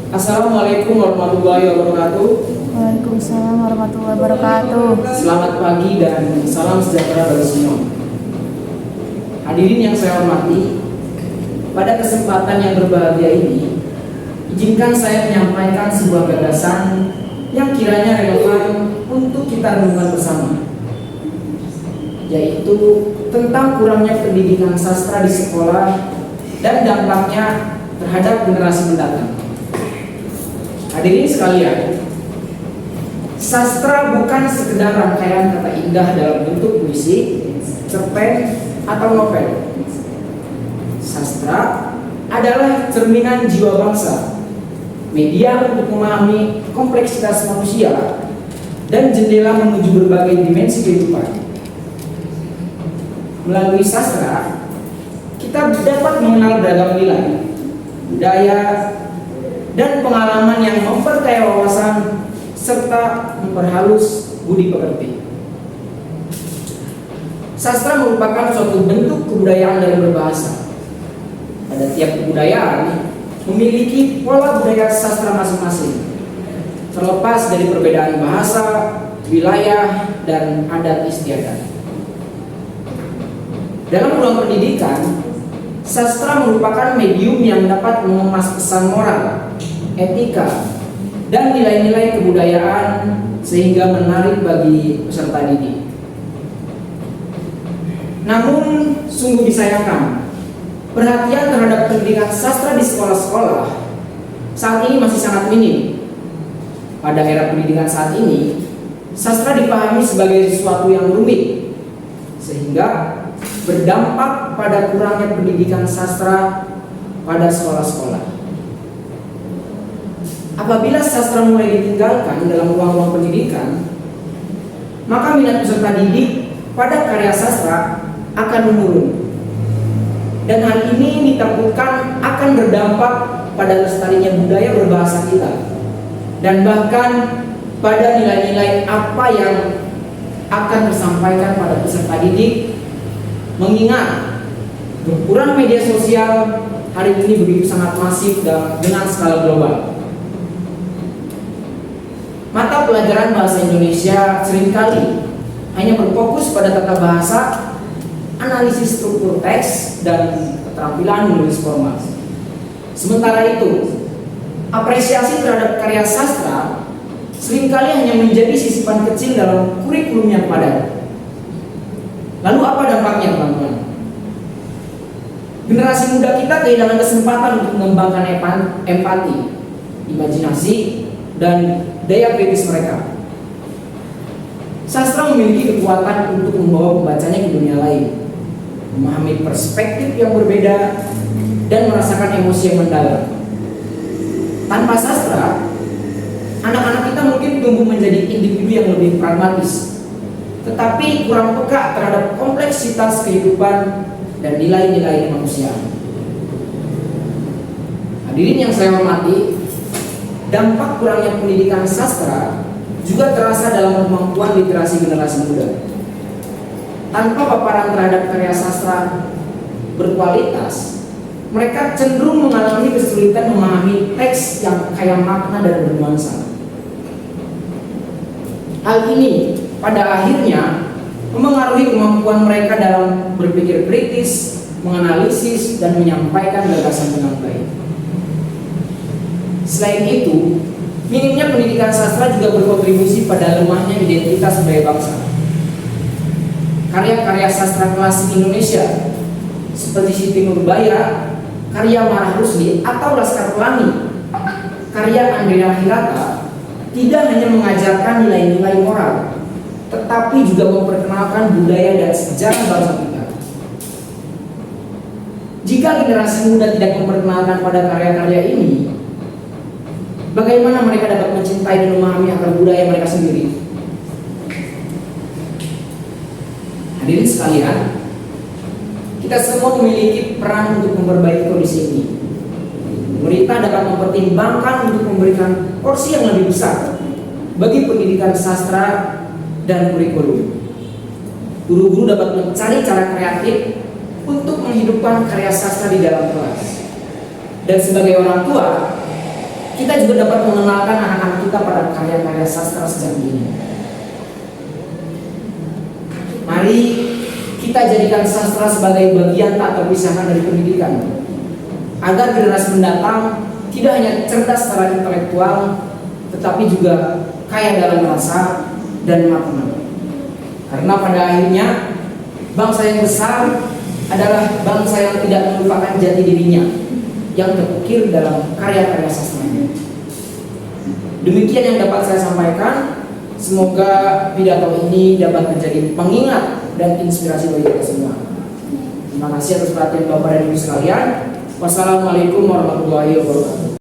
Assalamualaikum warahmatullahi wabarakatuh. Waalaikumsalam warahmatullahi wabarakatuh. Selamat pagi dan salam sejahtera bagi semua. Hadirin yang saya hormati, pada kesempatan yang berbahagia ini, izinkan saya menyampaikan sebuah gagasan yang kiranya relevan untuk kita renungkan bersama, yaitu tentang kurangnya pendidikan sastra di sekolah dan dampaknya terhadap generasi mendatang. Hadirin sekalian, sastra bukan sekedar rangkaian kata indah dalam bentuk puisi, cerpen, atau novel. Sastra adalah cerminan jiwa bangsa, media untuk memahami kompleksitas manusia, dan jendela menuju berbagai dimensi kehidupan. Melalui sastra, kita dapat mengenal beragam nilai, budaya, dan pengalaman yang memperkaya wawasan serta memperhalus budi pekerti. Sastra merupakan suatu bentuk kebudayaan dalam berbahasa. Pada tiap kebudayaan memiliki pola budaya sastra masing-masing, terlepas dari perbedaan bahasa, wilayah, dan adat istiadat. Dalam ruang pendidikan, sastra merupakan medium yang dapat mengemas pesan moral, etika, dan nilai-nilai kebudayaan sehingga menarik bagi peserta didik. Namun, sungguh disayangkan, perhatian terhadap pendidikan sastra di sekolah-sekolah saat ini masih sangat minim. Pada era pendidikan saat ini, sastra dipahami sebagai sesuatu yang rumit, sehingga berdampak pada kurangnya pendidikan sastra pada sekolah-sekolah. Apabila sastra mulai ditinggalkan dalam ruang-ruang pendidikan, maka minat peserta didik pada karya sastra akan menurun. Dan hal ini ditakutkan akan berdampak pada lestarinya budaya berbahasa kita, dan bahkan pada nilai-nilai apa yang akan tersampaikan pada peserta didik, mengingat berkurang media sosial hari ini begitu sangat masif dengan skala global. Mata pelajaran bahasa Indonesia seringkali hanya berfokus pada tata bahasa, analisis struktur teks, dan keterampilan menulis formal. Sementara itu, apresiasi terhadap karya sastra seringkali hanya menjadi sisipan kecil dalam kurikulum yang padat. Lalu apa dampaknya, teman-teman? Generasi muda kita kehilangan kesempatan untuk mengembangkan empati, imajinasi, dan daya kritis mereka. Sastra memiliki kekuatan untuk membawa pembacanya ke dunia lain, memahami perspektif yang berbeda, dan merasakan emosi yang mendalam. Tanpa sastra, anak-anak kita mungkin tumbuh menjadi individu yang lebih pragmatis, tetapi kurang peka terhadap kompleksitas kehidupan dan nilai-nilai kemanusiaan. Hadirin yang saya hormati, dampak kurangnya pendidikan sastra juga terasa dalam kemampuan literasi generasi muda. Tanpa paparan terhadap karya sastra berkualitas, mereka cenderung mengalami kesulitan memahami teks yang kaya makna dan bernuansa. Hal ini pada akhirnya memengaruhi kemampuan mereka dalam berpikir kritis, menganalisis, dan menyampaikan gagasan dengan baik. Selain itu, minimnya pendidikan sastra juga berkontribusi pada lemahnya identitas budaya bangsa. Karya-karya sastra klasik Indonesia seperti Siti Nurbaya, karya Marah Rusli, atau Laskar Pelangi, karya Andrea Hirata, tidak hanya mengajarkan nilai-nilai moral, tetapi juga memperkenalkan budaya dan sejarah bangsa kita. Jika generasi muda tidak memperkenalkan pada karya-karya ini, bagaimana mereka dapat mencintai dan memahami akar budaya mereka sendiri? Hadirin sekalian, kita semua memiliki peran untuk memperbaiki kondisi ini. Pemerintah dapat mempertimbangkan untuk memberikan porsi yang lebih besar bagi pendidikan sastra dan kurikulum. Guru-guru dapat mencari cara kreatif untuk menghidupkan karya sastra di dalam kelas. Dan sebagai orang tua, kita juga dapat mengenalkan anak-anak kita pada karya-karya sastra sejak dini. Mari kita jadikan sastra sebagai bagian tak terpisahkan dari pendidikan, agar generasi mendatang tidak hanya cerdas secara intelektual, tetapi juga kaya dalam rasa dan makna. Karena pada akhirnya bangsa yang besar adalah bangsa yang tidak melupakan jati dirinya, yang terukir dalam karya-karya sastranya. Demikian yang dapat saya sampaikan. Semoga pidato ini dapat menjadi pengingat dan inspirasi bagi kita semua. Terima kasih atas perhatian Bapak dan Ibu sekalian. Wassalamualaikum warahmatullahi wabarakatuh.